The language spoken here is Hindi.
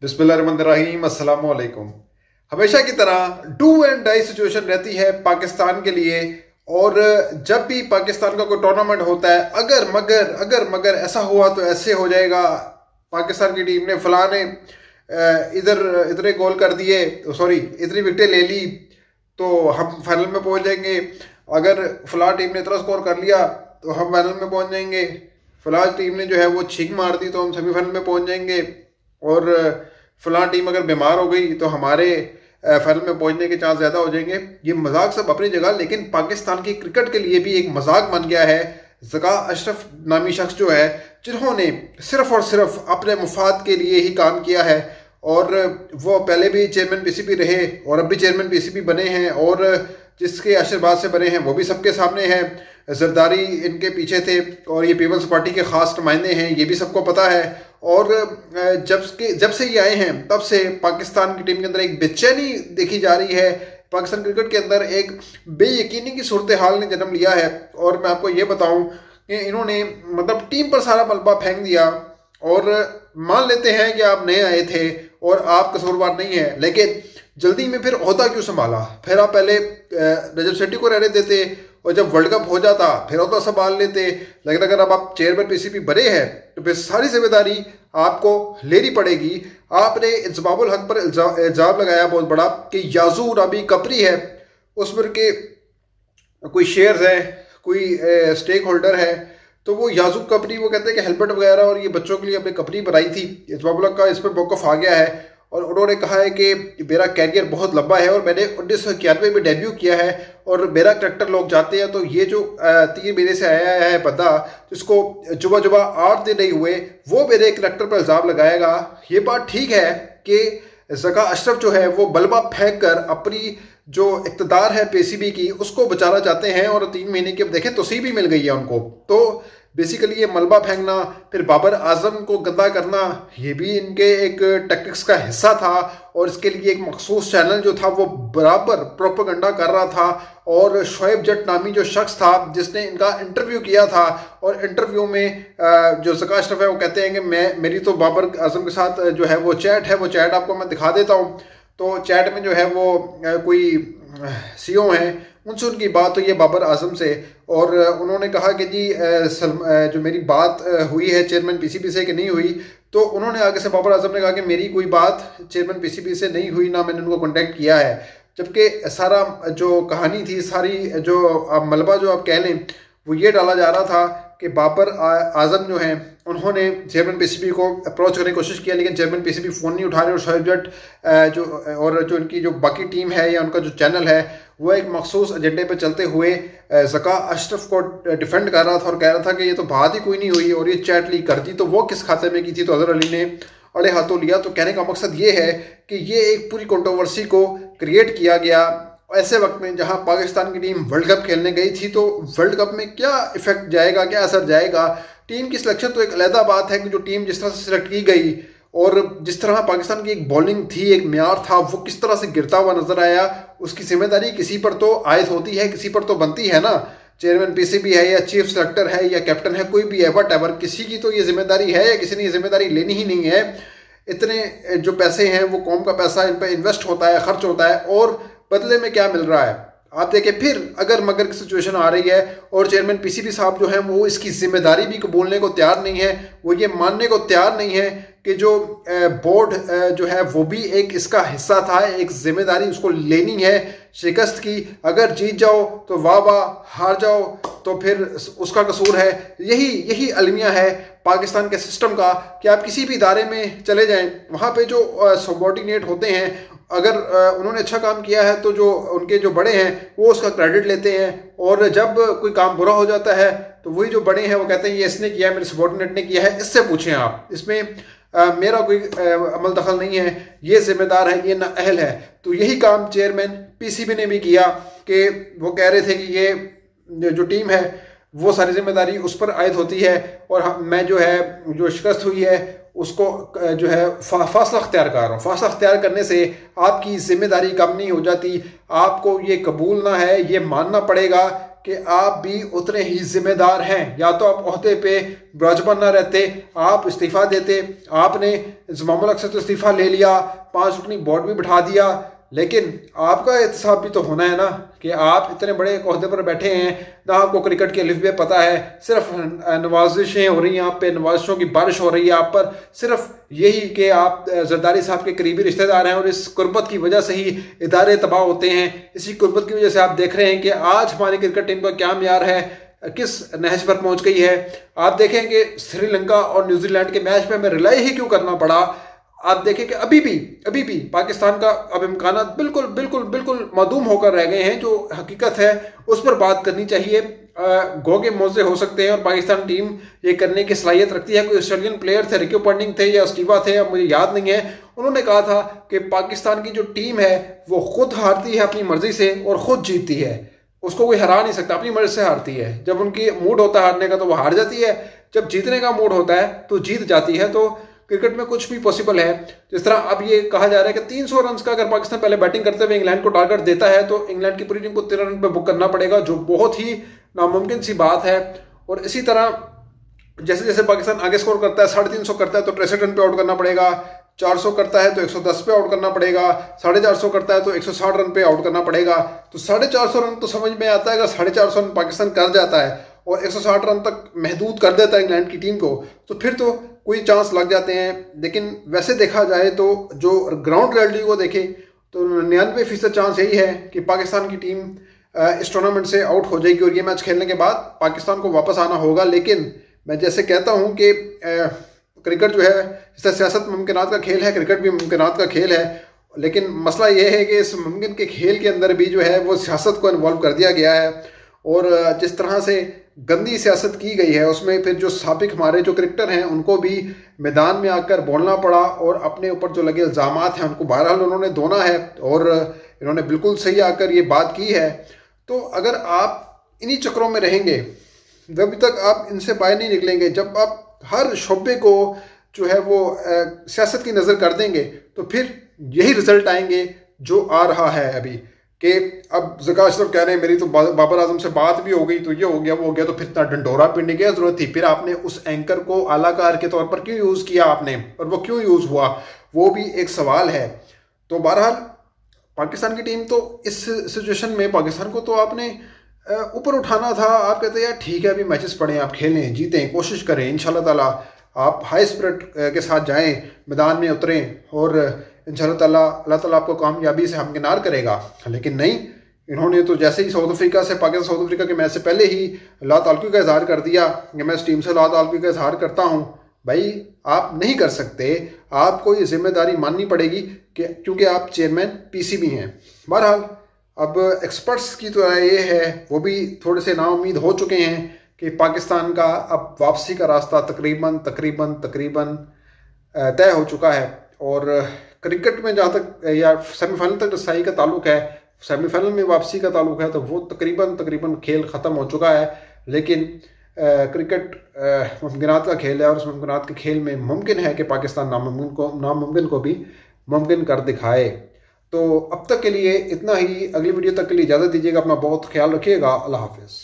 बिस्मिल्लाहिर्रहमानिर्रहीम, अस्सलाम वालेकुम। हमेशा की तरह डू एंड डाई सिचुएशन रहती है पाकिस्तान के लिए। और जब भी पाकिस्तान का कोई टूर्नामेंट होता है, अगर मगर ऐसा हुआ तो ऐसे हो जाएगा, पाकिस्तान की टीम ने फलां ने इतने गोल कर दिए, सॉरी इतनी विकेटें ले ली तो हम फाइनल में पहुंच जाएंगे। अगर फलां टीम ने इतना स्कोर कर लिया तो हम फाइनल में पहुंच जाएंगे। फलां टीम ने जो है वो छींक मार दी तो हम सेमीफाइनल में पहुंच जाएंगे। और फलां टीम अगर बीमार हो गई तो हमारे फाइनल में पहुंचने के चांस ज़्यादा हो जाएंगे। ये मजाक सब अपनी जगह, लेकिन पाकिस्तान की क्रिकेट के लिए भी एक मजाक बन गया है। ज़का अशरफ नामी शख्स जो है, जिन्होंने सिर्फ और सिर्फ अपने मुफाद के लिए ही काम किया है, और वो पहले भी चेयरमैन पीसीबी रहे और अब भी चेयरमैन पीसीबी बने हैं, और जिसके आशीर्वाद से बने हैं वो भी सबके सामने हैं। जरदारी इनके पीछे थे और ये पीपल्स पार्टी के खास नुमाइंदे हैं, ये भी सबको पता है। और जब से ये आए हैं तब से पाकिस्तान की टीम के अंदर एक बेचैनी देखी जा रही है। पाकिस्तान क्रिकेट के अंदर एक बेयकीनी की सूरत हाल ने जन्म लिया है। और मैं आपको ये बताऊं कि इन्होंने मतलब टीम पर सारा मलबा फेंक दिया, और मान लेते हैं कि आप नए आए थे और आप कसूरवार नहीं है, लेकिन जल्दी में फिर ओहदा क्यों संभाला? फिर आप पहले रजब सेट्टी को रहने देते, और जब वर्ल्ड कप हो जाता फिर ओहदा संभाल लेते। लेकिन अगर अब आप चेयरमैन पीसीबी बने हैं तो फिर सारी जिम्मेदारी आपको लेनी पड़ेगी। आपने इंजमामुल हक पर इल्जाम लगाया बहुत बड़ा कि याजू नामी कंपनी है, उसमें के कोई शेयर्स हैं, कोई स्टेक होल्डर है, तो वो याजू कंपनी, वो कहते हैं कि हेलमेट वगैरह और ये बच्चों के लिए अपनी कंपनी बनाई थी। इंजमामुल हक का इस पर मौक़िफ़ आ गया है, और उन्होंने कहा है कि मेरा कैरियर बहुत लंबा है और मैंने 1991 में डेब्यू किया है और मेरा करैक्टर लोग जानते हैं। तो ये जो 3 महीने से आया है बंदा, जिसको जुबा 8 दिन नहीं हुए, वो मेरे करैक्टर पर इल्ज़ाम लगाएगा। ये बात ठीक है कि ज़का अशरफ जो है वो बलबा फेंक कर अपनी जो इक़्तिदार है पीसीबी की, उसको बचाना चाहते हैं, और 3 महीने की अब देखें तौसीब भी मिल गई है उनको। तो बेसिकली ये मलबा फेंकना, फिर बाबर आजम को गंदा करना, ये भी इनके एक टैक्टिक्स का हिस्सा था। और इसके लिए एक मखसूस चैनल जो था वो बराबर प्रोपेगेंडा कर रहा था। और शोएब जट नामी जो शख्स था जिसने इनका इंटरव्यू किया था, और इंटरव्यू में जो ज़का अशरफ है वो कहते हैं कि मेरी तो बाबर आजम के साथ जो है वो चैट है, वो चैट आपको मैं दिखा देता हूँ। तो चैट में जो है वो कोई सीओ हैं, उनसे उनकी बात हुई है बाबर आजम से, और उन्होंने कहा कि जी जो मेरी बात हुई है चेयरमैन पीसीबी से कि नहीं हुई, तो उन्होंने आगे से बाबर आजम ने कहा कि मेरी कोई बात चेयरमैन पीसीबी से नहीं हुई, ना मैंने उनको कॉन्टेक्ट किया है। जबकि सारा जो कहानी थी, सारी जो मलबा जो आप कह लें, वो ये डाला जा रहा था कि बाबर आजम जो हैं उन्होंने चेयरमैन पीसीबी को अप्रोच करने की कोशिश किया, लेकिन चेयरमैन पीसीबी फ़ोन नहीं उठा रहे। और शोएब जट जो इनकी जो बाकी टीम है या उनका जो चैनल है, वो एक मखसूस एजेंडे पर चलते हुए ज़का अशरफ को डिफेंड कर रहा था और कह रहा था कि ये तो बात ही कोई नहीं हुई, और ये चैट लीक कर दी तो वो किस खाते में की थी। तो अजहर अली ने अड़े हाथों लिया। तो कहने का मकसद ये है कि ये एक पूरी कंट्रोवर्सी को क्रिएट किया गया ऐसे वक्त में जहां पाकिस्तान की टीम वर्ल्ड कप खेलने गई थी। तो वर्ल्ड कप में क्या इफेक्ट जाएगा, क्या असर जाएगा? टीम की सिलेक्शन तो एक अलग बात है कि जो टीम जिस तरह से सिलेक्ट की गई और जिस तरह पाकिस्तान की एक बॉलिंग थी, एक म्यार था, वो किस तरह से गिरता हुआ नजर आया, उसकी जिम्मेदारी किसी पर तो आयद होती है, किसी पर तो बनती है ना। चेयरमैन पीसीबी है या चीफ सेलेक्टर है या कैप्टन है, कोई भी है, वट एवर, किसी की तो ये जिम्मेदारी है या किसी ने ये जिम्मेदारी लेनी ही नहीं है। इतने जो पैसे हैं वो कौम का पैसा, इन पर इन्वेस्ट होता है, खर्च होता है, और बदले में क्या मिल रहा है आप देखें। फिर अगर मगर की सिचुएशन आ रही है और चेयरमैन पीसीबी साहब जो हैं वो इसकी जिम्मेदारी भी कबूलने को तैयार नहीं है, वो ये मानने को तैयार नहीं है कि जो बोर्ड जो है वो भी एक इसका हिस्सा था, एक जिम्मेदारी उसको लेनी है शिकस्त की। अगर जीत जाओ तो वाह वाह, हार जाओ तो फिर उसका कसूर है। यही अलमिया है पाकिस्तान के सिस्टम का कि आप किसी भी इदारे में चले जाएं, वहाँ पे जो सबॉर्डिनेट होते हैं, अगर उन्होंने अच्छा काम किया है तो जो उनके जो बड़े हैं वो उसका क्रेडिट लेते हैं, और जब कोई काम बुरा हो जाता है तो वही जो बड़े हैं वो कहते हैं ये इसने किया है, मेरे सबॉर्डिनेट ने किया है, इससे पूछें आप, इसमें मेरा कोई अमल दखल नहीं है, ये जिम्मेदार है, ये नाअहल है। तो यही काम चेयरमैन पीसीबी ने भी किया कि वो कह रहे थे कि ये जो टीम है वो सारी जिम्मेदारी उस पर आयद होती है, और मैं जो है जो शिकस्त हुई है उसको जो है फासला अख्तियार कर रहा हूँ। फासला अख्तियार करने से आपकी जिम्मेदारी कम नहीं हो जाती, आपको ये कबूलना है, ये मानना पड़ेगा कि आप भी उतने ही जिम्मेदार हैं। या तो आप ओहदे पे विराजमान न रहते, आप इस्तीफा देते। आपने इंजमामुल हक से तो इस्तीफा ले लिया, 5 रुकनी बोर्ड भी बिठा दिया, लेकिन आपका एहतसाब भी तो होना है ना कि आप इतने बड़े ओहदे पर बैठे हैं, ना आपको क्रिकेट के अलिफ बे पता है, सिर्फ नवाजिशें हो रही हैं आप पे, नवाजिशों की बारिश हो रही है आप पर, सिर्फ यही कि आप जरदारी साहब के करीबी रिश्तेदार हैं और इस कुर्बत की वजह से ही इदारे तबाह होते हैं। इसी कुर्बत की वजह से आप देख रहे हैं कि आज हमारी क्रिकेट टीम का क्या म्यार है, किस नहज पर पहुंच गई है। आप देखें कि श्रीलंका और न्यूजीलैंड के मैच में हमें रिलाई ही क्यों करना पड़ा। आप देखें कि अभी भी पाकिस्तान का अब इम्कानात बिल्कुल बिल्कुल बिल्कुल मादूम होकर रह गए हैं। जो हकीकत है उस पर बात करनी चाहिए। गो के मौजे हो सकते हैं और पाकिस्तान टीम ये करने की सलाहियत रखती है। कोई ऑस्ट्रेलियन प्लेयर थे, रिकी पॉन्टिंग थे या स्टीवा थे, अब मुझे याद नहीं है, उन्होंने कहा था कि पाकिस्तान की जो टीम है वो खुद हारती है अपनी मर्जी से और खुद जीतती है, उसको कोई हरा नहीं सकता, अपनी मर्जी से हारती है। जब उनकी मूड होता है हारने का तो वो हार जाती है, जब जीतने का मूड होता है तो जीत जाती है। तो क्रिकेट में कुछ भी पॉसिबल है। जिस तरह अब ये कहा जा रहा है कि 300 रन का अगर पाकिस्तान पहले बैटिंग करते हुए इंग्लैंड को टारगेट देता है तो इंग्लैंड की पूरी टीम को 13 रन पे बुक करना पड़ेगा, जो बहुत ही नामुमकिन सी बात है। और इसी तरह जैसे जैसे पाकिस्तान आगे स्कोर करता है, 350 करता है तो 63 रन पे आउट करना पड़ेगा, 400 करता है तो 110 पे आउट करना पड़ेगा, 450 करता है तो 160 रन पे आउट करना पड़ेगा। तो 450 रन तो समझ में आता है, अगर 450 रन पाकिस्तान कर जाता है और 160 रन तक महदूद कर देता है इंग्लैंड की टीम को, तो फिर तो कोई चांस लग जाते हैं। लेकिन वैसे देखा जाए तो जो ग्राउंड रियलिटी को देखें तो 99% चांस यही है कि पाकिस्तान की टीम इस टूर्नामेंट से आउट हो जाएगी और ये मैच खेलने के बाद पाकिस्तान को वापस आना होगा। लेकिन मैं जैसे कहता हूं कि क्रिकेट जो है जैसे सियासत मुमकिनात का खेल है, क्रिकेट भी मुमकिनात का खेल है। लेकिन मसला ये है कि इस मुमकिन के खेल के अंदर भी जो है वो सियासत को इन्वॉल्व कर दिया गया है और जिस तरह से गंदी सियासत की गई है उसमें फिर जो साबिक हमारे जो क्रिकेटर हैं उनको भी मैदान में आकर बोलना पड़ा और अपने ऊपर जो लगे इल्ज़ामात हैं उनको बहरहाल उन्होंने धोना है और इन्होंने बिल्कुल सही आकर ये बात की है। तो अगर आप इन्हीं चक्रों में रहेंगे जब तक आप इनसे बाहर नहीं निकलेंगे, जब आप हर शोबे को जो है वो सियासत की नज़र कर देंगे तो फिर यही रिजल्ट आएंगे जो आ रहा है अभी कि अब ज़का अशरफ कह रहे हैं मेरी तो बाबर आजम से बात भी हो गई तो ये हो गया वो हो गया, तो फिर इतना डंडोरा पीटने की जरूरत थी। फिर आपने उस एंकर को आलाकार के तौर पर क्यों यूज़ किया आपने और वो क्यों यूज़ हुआ, वो भी एक सवाल है। तो बहरहाल पाकिस्तान की टीम तो इस सिचुएशन में पाकिस्तान को तो आपने ऊपर उठाना था। आप कहते हैं यार ठीक है अभी मैचेस पड़े, आप खेलें, जीतें, कोशिश करें, इंशाल्लाह ताला आप हाई स्पिरिट के साथ जाएं, मैदान में उतरें और इंशाल्लाह ताला अल्लाह ताला आपको कामयाबी से हमकिनार करेगा। लेकिन नहीं, इन्होंने तो जैसे ही साउथ अफ्रीका से पाकिस्तान साउथ अफ्रीका के मैच से पहले ही अल्लाह ताल्लुक़ का इजहार कर दिया कि मैं इस टीम से अल्लाह ताल्लुक़ का इजहार करता हूँ। भाई आप नहीं कर सकते, आपको ये जिम्मेदारी माननी पड़ेगी कि क्योंकि आप चेयरमैन पीसीबी हैं। बहरहाल अब एक्सपर्ट्स की तो राय ये है, वो भी थोड़े से नाउम्मीद हो चुके हैं कि पाकिस्तान का अब वापसी का रास्ता तकरीबन तय हो चुका है। और क्रिकेट में जहाँ तक या सेमीफाइनल तक रसाई का ताल्लुक है, सेमीफाइनल में वापसी का ताल्लुक है, तो वो तकरीबन खेल ख़त्म हो चुका है। लेकिन क्रिकेट मुमकिनात का खेल है और उस मुमकिनात के खेल में मुमकिन है कि पाकिस्तान नामुमकिन को भी मुमकिन कर दिखाए। तो अब तक के लिए इतना ही, अगली वीडियो तक के लिए इजाज़त दीजिएगा, अपना बहुत ख्याल रखिएगा, अल्लाह हाफिज़।